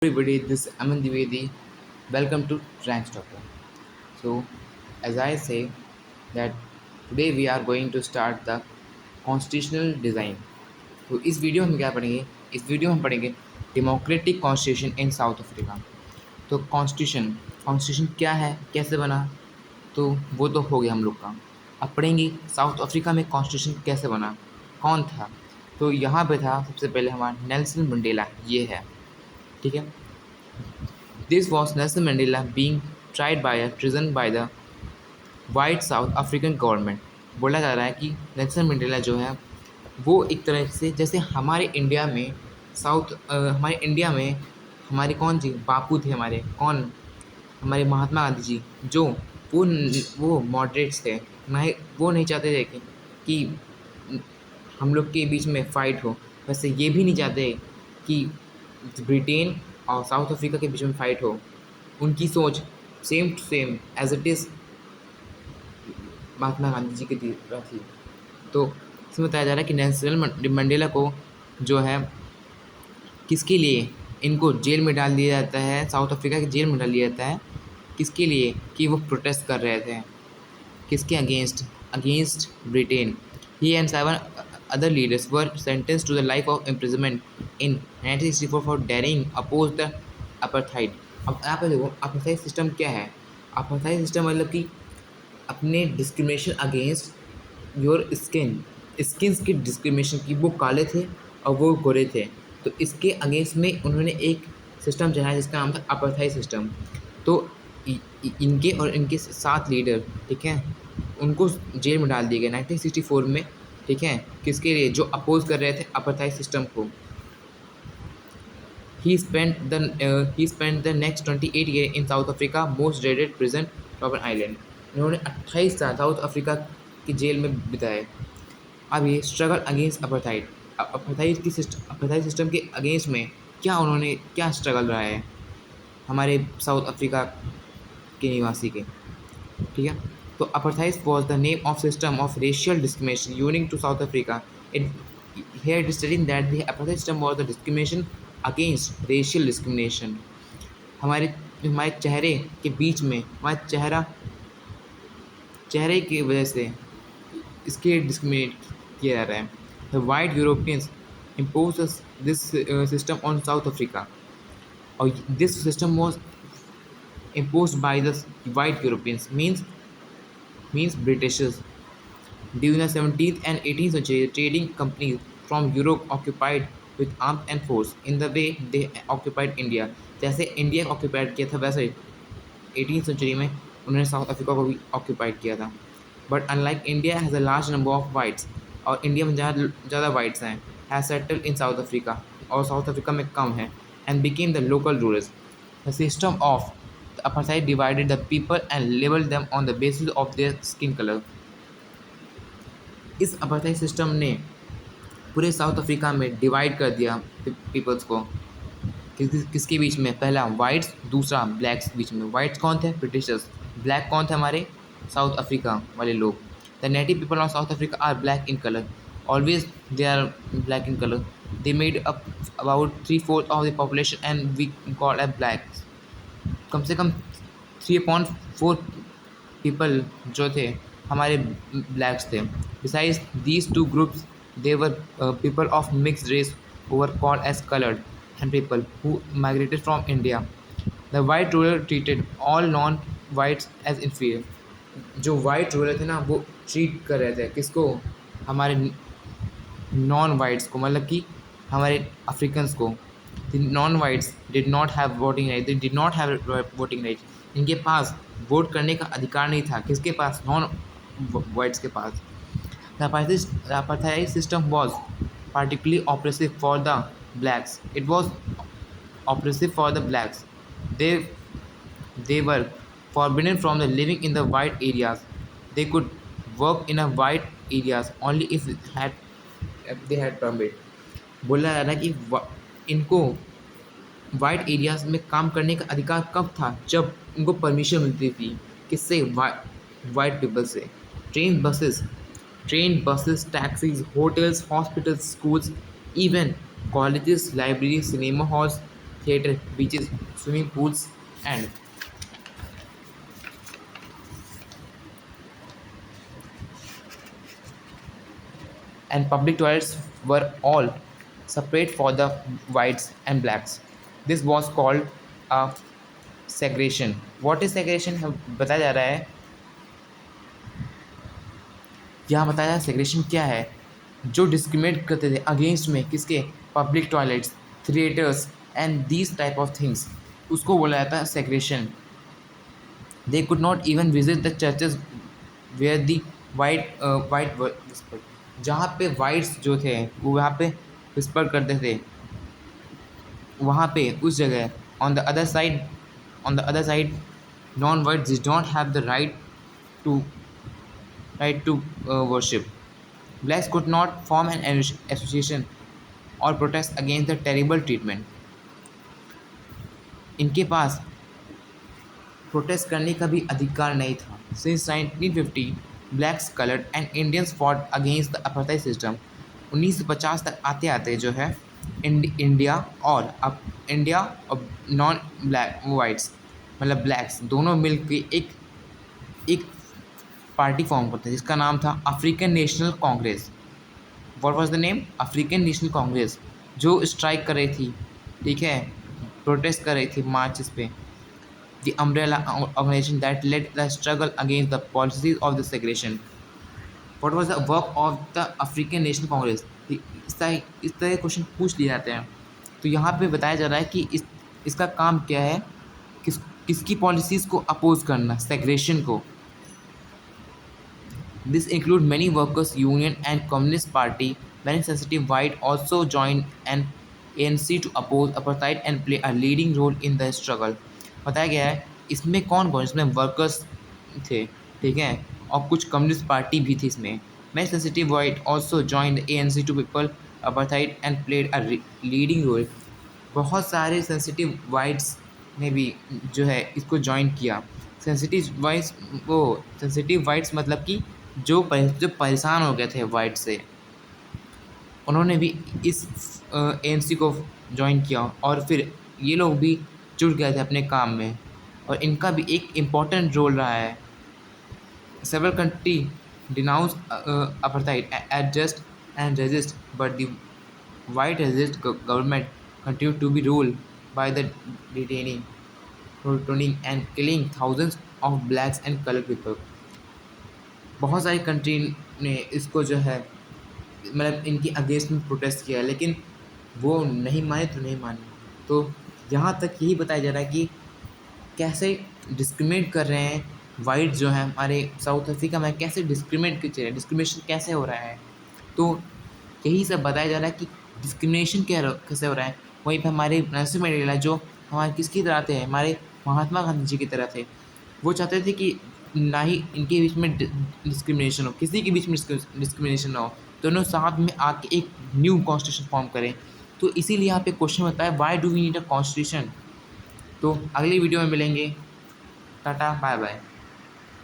Everybody, this is Aman Divedi. Welcome to Trans Talker. So, as I say that today we are going to start the constitutional design. तो इस video में हम क्या पढ़ेंगे? इस video में हम पढ़ेंगे democratic constitution in south Africa. तो कॉन्स्टिट्यूशन क्या है, कैसे बना, तो वो तो हो गया हम लोग का। अब पढ़ेंगे साउथ अफ्रीका में कॉन्स्टिट्यूशन कैसे बना, कौन था। तो यहाँ पे था सबसे पहले हमारा नेल्सन मंडेला, ये है, ठीक है। This was Nelson Mandela being tried by a treason by the white south African government. बोला जा रहा है कि नेल्सन मंडेला जो है वो एक तरह से जैसे हमारे इंडिया में हमारे कौन जी बापू थे, हमारे कौन, हमारे महात्मा गांधी जी, जो वो वो मॉडरेट्स थे, नहीं वो नहीं चाहते थे कि हम लोग के बीच में फ़ाइट हो। वैसे ये भी नहीं चाहते कि ब्रिटेन और साउथ अफ्रीका के बीच में फ़ाइट हो। उनकी सोच same to same as it is Mahatma Gandhi ji की तरह थी। तो इसमें बताया जा रहा है कि नेल्सन मंडेला को जो है किसके लिए इनको जेल में डाल दिया जाता है, साउथ अफ्रीका की जेल में डाल दिया जाता है। किसके लिए? कि वो प्रोटेस्ट कर रहे थे किसके against? Against Britain. He and 7 other leaders were sentenced to the life of imprisonment in 1964 for daring oppose the apartheid। अब यहाँ पे देखो apartheid सिस्टम क्या है। apartheid सिस्टम मतलब कि अपने डिस्क्रिमिनेशन अगेंस्ट योर स्किन्स की डिस्क्रिमिनेशन की। वो काले थे और वो गोरे थे, तो इसके अगेंस्ट में उन्होंने एक सिस्टम चलाया जिसका नाम था apartheid सिस्टम। तो इनके और इनके 7 लीडर, ठीक है, उनको जेल में डाल दिए गए 1964 में, ठीक है। किसके लिए? जो अपोज कर रहे थे apartheid सिस्टम को। He spent the next 28 years in South Africa most dreaded prison Robben Island। इन्होंने 28 साल साउथ अफ्रीका की जेल में बिताए। अब ये struggle against apartheid। apartheid system के अगेंस्ट में क्या स्ट्रगल रहा है हमारे साउथ अफ्रीका के निवासी के, ठीक है। तो apartheid was the name of system of racial discrimination unique to South Africa। Here it is stating that the apartheid system was the discrimination against racial discrimination। हमारे हमारे चेहरे के बीच में हमारा चेहरे की वजह से इसके डिस्क्रिमिनेट किया जा रहा है। The white Europeans impose this system on South Africa, और this system was imposed by the white Europeans, means Britishers। During the 17th and 18th century, trading companies from Europe occupied with arms and force in the way they occupied India। जैसे India को occupied किया था वैसे 18th century में उन्होंने south Africa को भी occupied किया था। But unlike India has a large number of whites, और इंडिया में ज़्यादा वाइट्स हैं, has settled in south Africa, और साउथ अफ्रीका में कम है, and became the local rulers. The system of apartheid divided the people and labeled them on the basis of their skin color। इस apartheid system ने पूरे south Africa में divide कर दिया peoples को। किसके बीच में? पहला वाइट्स, दूसरा ब्लैक्स बीच में। वाइट्स कौन थे? ब्रिटिशर्स। ब्लैक कौन थे? हमारे साउथ अफ्रीका वाले लोग। The native people of South Africa are black in colour, always they are black in colour. They made up about 3/4 of the population and we called as black. कम से कम 3/4 people जो थे हमारे blacks थे। Besides these two groups they were people of mixed race who were called as coloured and people who migrated from India. The white ruler treated all non whites as inferior. जो white ruler थे ना वो treat कर रहे थे किसको? हमारे non whites को, मतलब कि हमारे अफ्रीकन्स को। The non-whites did not have voting rights। They did not have voting rights। इनके पास वोट करने का अधिकार नहीं था। किसके पास? नॉन वाइट्स के पास। The apartheid system was particularly oppressive for the blacks। It was oppressive for the blacks। They were forbidden from the living in the white areas। They could work in a white areas only if they had permit। बोला जा रहा है कि इनको white areas में काम करने का अधिकार कब था? जब इनको परमिशन मिलती थी। किससे? वाइट पीपल से। Train buses, taxis, hotels, hospitals, schools, even colleges, library, cinema halls theatre, beaches, swimming pools, and public toilets were all separate for the whites and blacks. This was called a segregation. What is segregation? बताया जा रहा है, यहाँ बताया segregation क्या है, जो discriminate करते थे अगेंस्ट में किसके, public toilets, theatres and these type of things, उसको बोला जाता है segregation. They could not even visit the churches where the white whisper, जहाँ पे वाइट्स जो थे वो वहाँ पे विस्पर करते थे, वहाँ पे उस जगह on the other side non white did not have the two right to worship. Blacks could not form an association or protest against the terrible treatment. इनके पास प्रोटेस्ट करने का भी अधिकार नहीं था. Since 1950, blacks, colored and Indians fought against the apartheid system. 1950 तक आते आते जो है इंडिया और नॉन ब्लैक वाइट्स मतलब ब्लैक्स दोनों मिल के एक पार्टी फॉर्म करते हैं जिसका नाम था African National Congress. What was the name? African National Congress, जो स्ट्राइक कर रही थी, ठीक है, प्रोटेस्ट कर रही थी मार्चेस पे. The umbrella organisation that led the struggle against the policies of the segregation. What was the work of the African National Congress? इस तरह क्वेश्चन पूछ लिए जाते हैं. तो यहाँ पे बताया जा रहा है कि इसका काम क्या है, किसकी पॉलिसीज़ को अपोज करना, सेग्रेशन को. This include many workers' union and Communist Party. Many sensitive white also joined an ANC to oppose apartheid and play a leading role in the struggle. बताया गया है इसमें कौन कौन, इसमें वर्कर्स थे, ठीक है, और कुछ कम्युनिस्ट पार्टी भी थी इसमें. Many sensitive white also joined the ANC to people apartheid and played a leading role. बहुत सारे सेंसिटिव वाइट्स ने भी जो है इसको ज्वाइन किया. सेंसिटिव वाइट्स मतलब कि जो परेशान हो गए थे वाइट से, उन्होंने भी इस ANC को ज्वाइन किया और फिर ये लोग भी जुड़ गए थे अपने काम में और इनका भी एक इम्पॉर्टेंट रोल रहा है. Several country denounce apartheid, adjust and resist, but the white resist government continued to be ruled by the detaining, torturing and killing thousands of blacks and colored people. बहुत सारी कंट्री ने इसको जो है मतलब इनकी अगेंस्ट में प्रोटेस्ट किया, लेकिन वो नहीं माने तो नहीं माने. तो यहाँ तक यही बताया जा रहा है कि कैसे डिस्क्रिमिनेट कर रहे हैं वाइट जो है हमारे साउथ अफ्रीका में, कैसे डिस्क्रिमिनेशन कैसे हो रहा है. तो यही सब बताया जा रहा है कि डिस्क्रिमिनेशन कैसे हो रहा है. वहीं पर हमारे नेल्सन मंडेला जो हमारे किसकी तरह थे, हमारे महात्मा गांधी जी की तरह थे, वो चाहते थे कि ना ही इनके बीच में डिस्क्रिमिनेशन हो, किसी के बीच में डिस्क्रिमिनेशन ना हो, दोनों साथ में आके एक न्यू कॉन्स्टिट्यूशन फॉर्म करें. तो इसीलिए यहाँ पे क्वेश्चन होता है why do we need a constitution. तो अगली वीडियो में मिलेंगे. Tata bye bye.